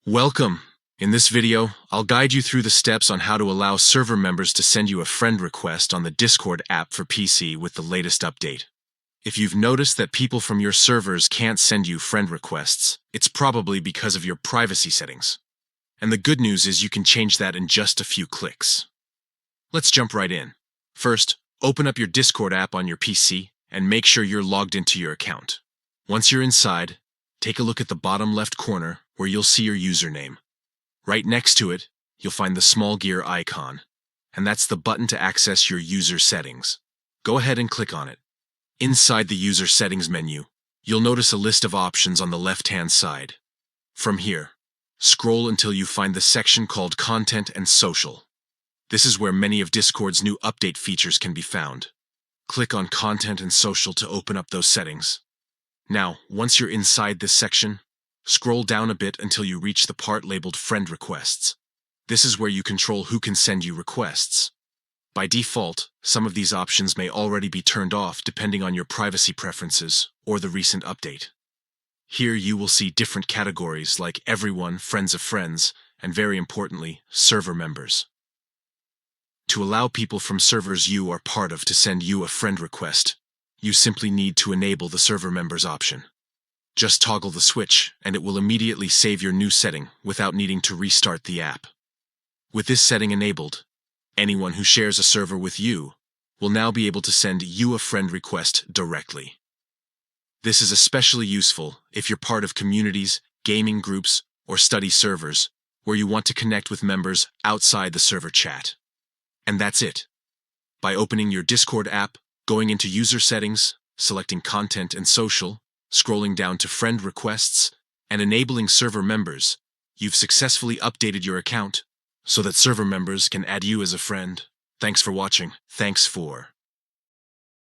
Welcome! In this video, I'll guide you through the steps on how to allow server members to send you a friend request on the Discord app for PC with the latest update. If you've noticed that people from your servers can't send you friend requests, it's probably because of your privacy settings. And the good news is you can change that in just a few clicks. Let's jump right in. First, open up your Discord app on your PC and make sure you're logged into your account. Once you're inside, take a look at the bottom left corner where you'll see your username. Right next to it, you'll find the small gear icon, and that's the button to access your user settings. Go ahead and click on it. Inside the user settings menu, you'll notice a list of options on the left-hand side. From here, scroll until you find the section called Content and Social. This is where many of Discord's new update features can be found. Click on Content and Social to open up those settings. Now, once you're inside this section, scroll down a bit until you reach the part labeled Friend Requests. This is where you control who can send you requests. By default, some of these options may already be turned off depending on your privacy preferences or the recent update. Here you will see different categories like Everyone, Friends of Friends, and very importantly, Server Members. To allow people from servers you are part of to send you a friend request, you simply need to enable the Server Members option. Just toggle the switch, and it will immediately save your new setting without needing to restart the app. With this setting enabled, anyone who shares a server with you will now be able to send you a friend request directly. This is especially useful if you're part of communities, gaming groups, or study servers where you want to connect with members outside the server chat. And that's it. By opening your Discord app, going into User Settings, selecting Content and Social, scrolling down to Friend Requests, and enabling Server Members, you've successfully updated your account so that server members can add you as a friend. Thanks for watching. Thanks for